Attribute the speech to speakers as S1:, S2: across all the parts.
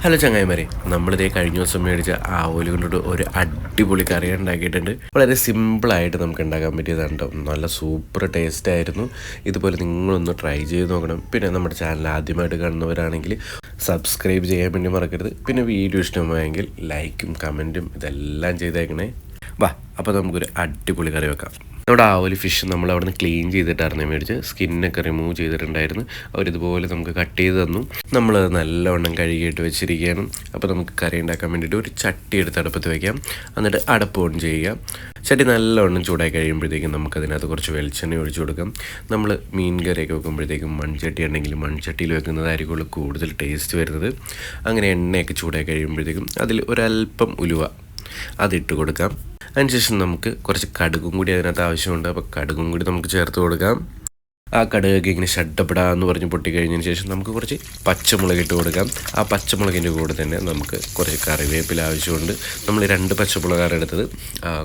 S1: Hello ചങ്ങായിമാരെ, നമ്മളിതേ കഴിഞ്ഞ ദിവസം മേടിച്ച ആവോലി കൊണ്ടിട്ട് ഒരു അടിപൊളി കറി ഉണ്ടാക്കിയിട്ടുണ്ട്. വളരെ സിമ്പിളായിട്ട് നമുക്ക് ഉണ്ടാക്കാൻ പറ്റിയതാണ് കേട്ടോ. നല്ല സൂപ്പർ ടേസ്റ്റ് ആയിരുന്നു. ഇതുപോലെ നിങ്ങളൊന്ന് ട്രൈ ചെയ്ത് നോക്കണം. പിന്നെ നമ്മുടെ ചാനൽ ആദ്യമായിട്ട് കാണുന്നവരാണെങ്കിൽ സബ്സ്ക്രൈബ് ചെയ്യാൻ വേണ്ടി മറക്കരുത്. പിന്നെ വീഡിയോ ഇഷ്ടമായെങ്കിൽ ലൈക്കും കമൻറ്റും ഇതെല്ലാം ചെയ്തേക്കണേ. വാ, അപ്പോൾ നമുക്കൊരു അടിപൊളി കറി വെക്കാം. നമ്മുടെ ആവോലി ഫിഷ് നമ്മൾ അവിടെ നിന്ന് ക്ലീൻ ചെയ്തിട്ടായിരുന്നു മേടിച്ച്. സ്കിന്നൊക്കെ റിമൂവ് ചെയ്തിട്ടുണ്ടായിരുന്നു. അവരിതുപോലെ നമുക്ക് കട്ട് ചെയ്ത് തന്നു. നമ്മൾ നല്ലവണ്ണം കഴുകിയിട്ട് വെച്ചിരിക്കുകയാണ്. അപ്പോൾ നമുക്ക് കറി ഉണ്ടാക്കാൻ വേണ്ടിയിട്ട് ഒരു ചട്ടി എടുത്ത് അടുപ്പത്ത് വയ്ക്കാം. എന്നിട്ട് അടപ്പ് ഓൺ ചെയ്യുക. ചട്ടി നല്ലവണ്ണം ചൂടായി കഴിയുമ്പോഴത്തേക്കും നമുക്കതിനകത്ത് കുറച്ച് വെളിച്ചെണ്ണ ഒഴിച്ചു കൊടുക്കാം. നമ്മൾ മീൻ കറിയൊക്കെ വെക്കുമ്പോഴത്തേക്കും മൺചട്ടി ഉണ്ടെങ്കിൽ മൺചട്ടിയിൽ വെക്കുന്നതായിരിക്കുമല്ലോ കൂടുതൽ ടേസ്റ്റ് വരുന്നത്. അങ്ങനെ എണ്ണയൊക്കെ ചൂടായി കഴിയുമ്പോഴത്തേക്കും അതിൽ ഒരല്പം ഉലുവ അതിട്ട് കൊടുക്കാം. അതിനുശേഷം നമുക്ക് കുറച്ച് കടുകും കൂടി അതിനകത്ത് ആവശ്യമുണ്ട്. അപ്പോൾ കടുകും കൂടി നമുക്ക് ചേർത്ത് കൊടുക്കാം. ആ കടുകൊക്കെ ഇങ്ങനെ ഷഡ്ഡപ്പെടാന്ന് പറഞ്ഞ് പൊട്ടിക്കഴിഞ്ഞതിന് ശേഷം നമുക്ക് കുറച്ച് പച്ചമുളക് ഇട്ട് കൊടുക്കാം. ആ പച്ചമുളകിൻ്റെ കൂടെ തന്നെ നമുക്ക് കുറച്ച് കറിവേപ്പില ആവശ്യമുണ്ട്. നമ്മൾ 2 പച്ചമുളകാണ് എടുത്തത്.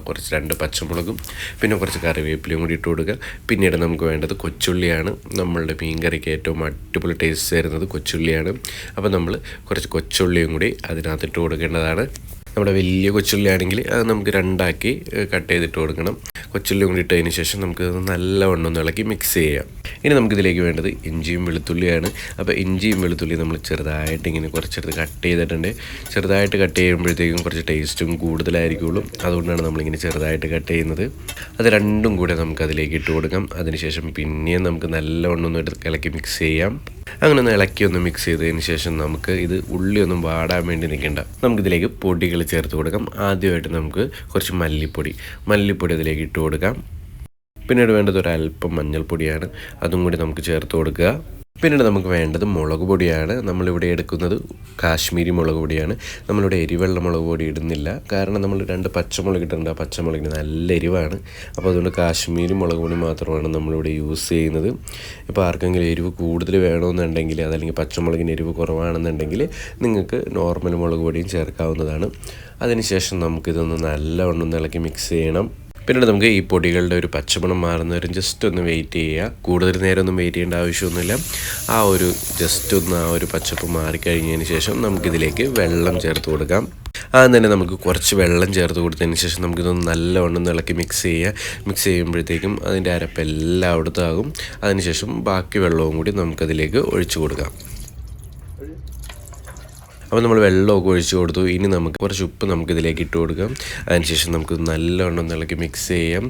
S1: കുറച്ച് 2 പച്ചമുളകും പിന്നെ കുറച്ച് കറിവേപ്പിലയും കൂടി ഇട്ട് കൊടുക്കുക. പിന്നീട് നമുക്ക് വേണ്ടത് കൊച്ചുള്ളിയാണ്. നമ്മളുടെ മീൻ കറിക്ക് ഏറ്റവും അടിപൊളി ടേസ്റ്റ് തരുന്നത് കൊച്ചുള്ളിയാണ്. അപ്പോൾ നമ്മൾ കുറച്ച് കൊച്ചുള്ളിയും കൂടി അതിനകത്ത് ഇട്ട് കൊടുക്കേണ്ടതാണ്. നമ്മുടെ വലിയ കൊച്ചുള്ളി ആണെങ്കിൽ അത് നമുക്ക് 2ആക്കി കട്ട് ചെയ്തിട്ട് കൊടുക്കണം. കൊച്ചുള്ളി കൂടി ഇട്ടതിന് ശേഷം നമുക്ക് നല്ലവണ്ണം ഒന്ന് ഇളക്കി മിക്സ് ചെയ്യാം. ഇനി നമുക്കിതിലേക്ക് വേണ്ടത് ഇഞ്ചിയും വെളുത്തുള്ളിയാണ്. അപ്പോൾ ഇഞ്ചിയും വെളുത്തുള്ളിയും നമ്മൾ ചെറുതായിട്ട് ഇങ്ങനെ കുറച്ചെടുത്ത് കട്ട് ചെയ്തിട്ടുണ്ട്. ചെറുതായിട്ട് കട്ട് ചെയ്യുമ്പോഴത്തേക്കും കുറച്ച് ടേസ്റ്റും കൂടുതലായിരിക്കുള്ളൂ. അതുകൊണ്ടാണ് നമ്മളിങ്ങനെ ചെറുതായിട്ട് കട്ട് ചെയ്യുന്നത്. അത് രണ്ടും കൂടെ നമുക്കതിലേക്ക് ഇട്ട് കൊടുക്കാം. അതിനുശേഷം പിന്നെയും നമുക്ക് നല്ലവണ്ണം ഒന്ന് ഇളക്കി മിക്സ് ചെയ്യാം. അങ്ങനെ ഒന്ന് ഇളക്കി ഒന്ന് മിക്സ് ചെയ്തതിന് ശേഷം നമുക്ക് ഇത് ഉള്ളിയൊന്നും വാടാൻ വേണ്ടി നിൽക്കേണ്ട. നമുക്കിതിലേക്ക് പൊടികൾ ചേർത്ത് കൊടുക്കാം. ആദ്യമായിട്ട് നമുക്ക് കുറച്ച് മല്ലിപ്പൊടി അതിലേക്ക് ഇട്ട് കൊടുക്കാം. പിന്നീട് വേണ്ടത് ഒരല്പം മഞ്ഞൾപ്പൊടിയാണ്. അതും കൂടി നമുക്ക് ചേർത്ത് കൊടുക്കുക. പിന്നീട് നമുക്ക് വേണ്ടത് മുളക് പൊടിയാണ്. നമ്മളിവിടെ എടുക്കുന്നത് കാശ്മീരി മുളക് പൊടിയാണ്. നമ്മളിവിടെ എരിവെള്ള മുളക് പൊടി ഇടുന്നില്ല. കാരണം നമ്മൾ 2 പച്ചമുളക് ഇട്ടിട്ടുണ്ട്. ആ പച്ചമുളകിന് നല്ല എരിവാണ്. അപ്പോൾ അതുകൊണ്ട് കാശ്മീരി മുളക് പൊടി മാത്രമാണ് നമ്മളിവിടെ യൂസ് ചെയ്യുന്നത്. ഇപ്പോൾ ആർക്കെങ്കിലും എരിവ് കൂടുതൽ വേണമെന്നുണ്ടെങ്കിൽ അതല്ലെങ്കിൽ പച്ചമുളകിന് എരിവ് കുറവാണെന്നുണ്ടെങ്കിൽ നിങ്ങൾക്ക് നോർമൽ മുളക് പൊടിയും ചേർക്കാവുന്നതാണ്. അതിനുശേഷം നമുക്കിതൊന്ന് നല്ലവണ്ണം ഇളക്കി മിക്സ് ചെയ്യണം. പിന്നീട് നമുക്ക് ഈ പൊടികളുടെ ഒരു പച്ചമണം മാറുന്നവരും ജസ്റ്റ് ഒന്ന് വെയിറ്റ് ചെയ്യുക. കൂടുതൽ നേരം ഒന്നും വെയിറ്റ് ചെയ്യേണ്ട ആവശ്യമൊന്നുമില്ല. ആ ഒരു പച്ചപ്പ് മാറിക്കഴിഞ്ഞതിന് ശേഷം നമുക്കിതിലേക്ക് വെള്ളം ചേർത്ത് കൊടുക്കാം. ആദ്യം തന്നെ നമുക്ക് കുറച്ച് വെള്ളം ചേർത്ത് കൊടുത്തതിന് ശേഷം നമുക്കിതൊന്ന് നല്ലവണ്ണം ഇളക്കി മിക്സ് ചെയ്യുമ്പോഴത്തേക്കും അതിൻ്റെ അരപ്പ് എല്ലായിടത്തും ആകും. അതിനുശേഷം ബാക്കി വെള്ളവും കൂടി നമുക്കതിലേക്ക് ഒഴിച്ചു കൊടുക്കാം. അപ്പോൾ നമ്മൾ വെള്ളമൊക്കെ ഒഴിച്ച് കൊടുത്തു. ഇനി നമുക്ക് കുറച്ച് ഉപ്പ് നമുക്കിതിലേക്ക് ഇട്ട് കൊടുക്കാം. അതിനുശേഷം നമുക്ക് നല്ലവണ്ണം ഇളക്കി മിക്സ് ചെയ്യാം.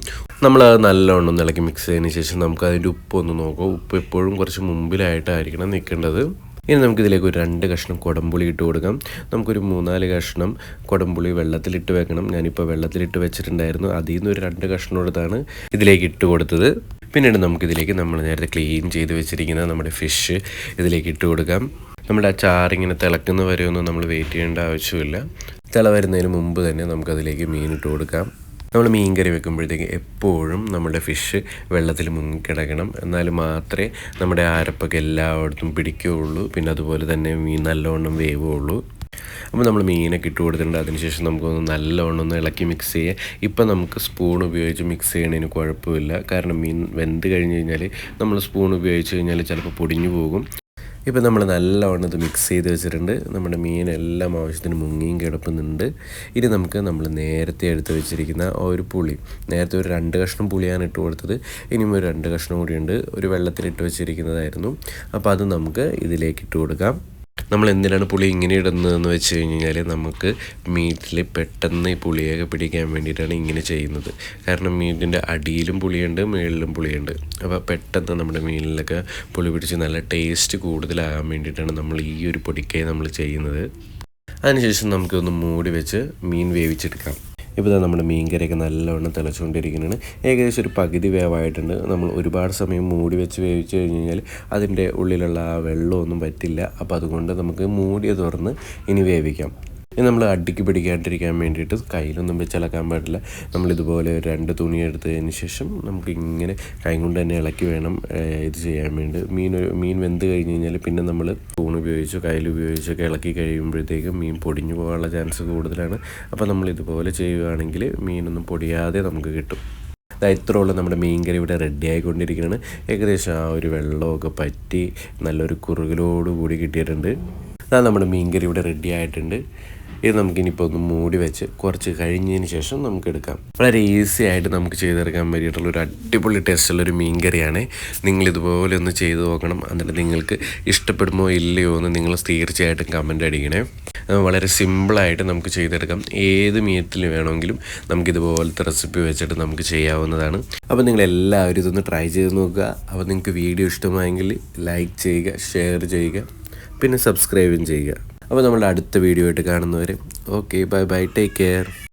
S1: നമ്മൾ നല്ലവണ്ണം ഇളക്കി മിക്സ് ചെയ്തതിന് ശേഷം നമുക്ക് അതിൻ്റെ ഉപ്പ് ഒന്ന് നോക്കാം. ഉപ്പ് എപ്പോഴും കുറച്ച് മുമ്പിലായിട്ടായിരിക്കണം നിൽക്കേണ്ടത്. ഇനി നമുക്കിതിലേക്ക് ഒരു 2 കഷ്ണം കുടംപുളി ഇട്ട് കൊടുക്കാം. നമുക്കൊരു 3-4 കഷ്ണം കുടംപുളി വെള്ളത്തിലിട്ട് വെക്കണം. ഞാനിപ്പോൾ വെള്ളത്തിലിട്ട് വെച്ചിട്ടുണ്ടായിരുന്നു. അതിൽ നിന്ന് ഒരു 2 കഷ്ണം എടുത്താണ് ഇതിലേക്ക് ഇട്ട് കൊടുത്തത്. പിന്നീട് നമുക്കിതിലേക്ക് നമ്മൾ നേരത്തെ ക്ലീൻ ചെയ്ത് വെച്ചിരിക്കുന്ന നമ്മുടെ ഫിഷ് ഇതിലേക്ക് ഇട്ട് കൊടുക്കാം. നമ്മുടെ ആ ചാറിങ്ങനെ തിളക്കുന്ന വരെയൊന്നും നമ്മൾ വെയിറ്റ് ചെയ്യേണ്ട ആവശ്യമില്ല. തിള വരുന്നതിന് മുമ്പ് തന്നെ നമുക്കതിലേക്ക് മീൻ ഇട്ട് കൊടുക്കാം. നമ്മൾ മീൻ കറി വെക്കുമ്പോഴത്തേക്ക് എപ്പോഴും നമ്മുടെ ഫിഷ് വെള്ളത്തിൽ മുങ്ങിക്കിടക്കണം. എന്നാൽ മാത്രമേ നമ്മുടെ അരപ്പൊക്കെ എല്ലായിടത്തും പിടിക്കുകയുള്ളൂ. പിന്നെ അതുപോലെ തന്നെ മീൻ നല്ലവണ്ണം വേവുകയുള്ളൂ. അപ്പോൾ നമ്മൾ മീനൊക്കെ ഇട്ട് കൊടുത്തിട്ടുണ്ട്. അതിനുശേഷം നമുക്കൊന്ന് നല്ലവണ്ണം ഒന്ന് ഇളക്കി മിക്സ് ചെയ്യുക. ഇപ്പം നമുക്ക് സ്പൂൺ ഉപയോഗിച്ച് മിക്സ് ചെയ്യണതിന് കുഴപ്പമില്ല. കാരണം മീൻ വെന്ത് കഴിഞ്ഞ് കഴിഞ്ഞാൽ നമ്മൾ സ്പൂൺ ഉപയോഗിച്ച് കഴിഞ്ഞാൽ ചിലപ്പോൾ പൊടിഞ്ഞു പോകും. ഇപ്പം നമ്മൾ നല്ലവണ്ണം ഇത് മിക്സ് ചെയ്ത് വെച്ചിട്ടുണ്ട്. നമ്മുടെ മീനെല്ലാം ആവശ്യത്തിന് മുങ്ങിയും കിടപ്പുന്നുണ്ട്. ഇനി നമുക്ക് നമ്മൾ നേരത്തെ എടുത്ത് വെച്ചിരിക്കുന്ന ഒരു പുളി, നേരത്തെ ഒരു 2 കഷ്ണം പുളിയാണ് ഇട്ട് കൊടുത്തത്. ഇനിയും ഒരു 2 കഷ്ണം കൂടിയുണ്ട്. ഒരു വെള്ളത്തിലിട്ട് വെച്ചിരിക്കുന്നതായിരുന്നു. അപ്പോൾ അത് നമുക്ക് ഇതിലേക്ക് ഇട്ട് കൊടുക്കാം. നമ്മൾ എന്തിനാണ് പുളി ഇങ്ങനെ ഇടുന്നതെന്ന് വെച്ച് കഴിഞ്ഞാൽ നമുക്ക് മീറ്റിൽ പെട്ടെന്ന് ഈ പുളിയൊക്കെ പിടിക്കാൻ വേണ്ടിയിട്ടാണ് ഇങ്ങനെ ചെയ്യുന്നത്. കാരണം മീറ്റിൻ്റെ അടിയിലും പുളിയുണ്ട്, മുകളിലും പുളിയുണ്ട്. അപ്പോൾ പെട്ടെന്ന് നമ്മുടെ മീനിലൊക്കെ പുളി പിടിച്ച് നല്ല ടേസ്റ്റ് കൂടുതലാകാൻ വേണ്ടിയിട്ടാണ് നമ്മൾ ഈ ഒരു പൊടിക്കായി നമ്മൾ ചെയ്യുന്നത്. അതിനുശേഷം നമുക്കൊന്ന് മൂടി വെച്ച് മീൻ വേവിച്ചെടുക്കാം. ഇപ്പോൾ നമ്മുടെ മീൻ കറിയൊക്കെ നല്ലവണ്ണം തിളച്ചുകൊണ്ടിരിക്കുന്നതാണ്. ഏകദേശം ഒരു പകുതി വേവായിട്ടുണ്ട്. നമ്മൾ ഒരുപാട് സമയം മൂടി വെച്ച് വേവിച്ച് കഴിഞ്ഞ് കഴിഞ്ഞാൽ അതിൻ്റെ ഉള്ളിലുള്ള ആ വെള്ളമൊന്നും പറ്റില്ല. അപ്പോൾ അതുകൊണ്ട് നമുക്ക് മൂടി തുറന്ന് ഇനി വേവിക്കാം. ഇനി നമ്മൾ അടിക്ക് പിടിക്കാണ്ടിരിക്കാൻ വേണ്ടിയിട്ട് കയ്യിലൊന്നും വെച്ചിളക്കാൻ പാടില്ല. നമ്മളിതുപോലെ 2 തുണി എടുത്തതിന് ശേഷം നമുക്ക് ഇങ്ങനെ കൈ കൊണ്ട് തന്നെ ഇളക്കി വേണം ഇത് ചെയ്യാൻ വേണ്ടി. മീൻ വെന്ത് കഴിഞ്ഞ് കഴിഞ്ഞാൽ പിന്നെ നമ്മൾ സ്പൂൺ ഉപയോഗിച്ചോ കയ്യിൽ ഉപയോഗിച്ചൊക്കെ ഇളക്കി കഴിയുമ്പോഴത്തേക്കും മീൻ പൊടിഞ്ഞു പോകാനുള്ള ചാൻസ് കൂടുതലാണ്. അപ്പോൾ നമ്മൾ ഇതുപോലെ ചെയ്യുകയാണെങ്കിൽ മീനൊന്നും പൊടിയാതെ നമുക്ക് കിട്ടും. ഇത്രയുള്ള നമ്മുടെ മീൻ കറി ഇവിടെ റെഡി ആയിക്കൊണ്ടിരിക്കുകയാണ്. ഏകദേശം ആ ഒരു വെള്ളമൊക്കെ പറ്റി നല്ലൊരു കുറുകലോട് കൂടി കിട്ടിയിട്ടുണ്ട്. അതാ നമ്മുടെ മീൻകറി ഇവിടെ റെഡി ആയിട്ടുണ്ട്. ഇത് നമുക്കിനിപ്പോൾ ഒന്ന് മൂടി വെച്ച് കുറച്ച് കഴിഞ്ഞതിന് ശേഷം നമുക്ക് എടുക്കാം. വളരെ ഈസി ആയിട്ട് നമുക്ക് ചെയ്തെടുക്കാൻ പറ്റിയിട്ടുള്ള ഒരു അടിപൊളി ടേസ്റ്റുള്ളൊരു മീൻ കറിയാണ്. നിങ്ങളിതുപോലെ ഒന്ന് ചെയ്ത് നോക്കണം. എന്നിട്ട് നിങ്ങൾക്ക് ഇഷ്ടപ്പെടുമോ ഇല്ലയോ എന്ന് നിങ്ങൾ തീർച്ചയായിട്ടും കമൻ്റ് അടിക്കണേ. വളരെ സിമ്പിളായിട്ട് നമുക്ക് ചെയ്തെടുക്കാം. ഏത് മീറ്റിൽ വേണമെങ്കിലും നമുക്കിതുപോലത്തെ റെസിപ്പി വെച്ചിട്ട് നമുക്ക് ചെയ്യാവുന്നതാണ്. അപ്പോൾ നിങ്ങളെല്ലാവരും ഇതൊന്ന് ട്രൈ ചെയ്ത് നോക്കുക. അപ്പോൾ നിങ്ങൾക്ക് വീഡിയോ ഇഷ്ടമായെങ്കിൽ ലൈക്ക് ചെയ്യുക, ഷെയർ ചെയ്യുക, പിന്നെ സബ്സ്ക്രൈബും ചെയ്യുക. അപ്പോൾ നമ്മളുടെ അടുത്ത വീഡിയോ ആയിട്ട് കാണുന്നവരെ okay, bye bye, take care.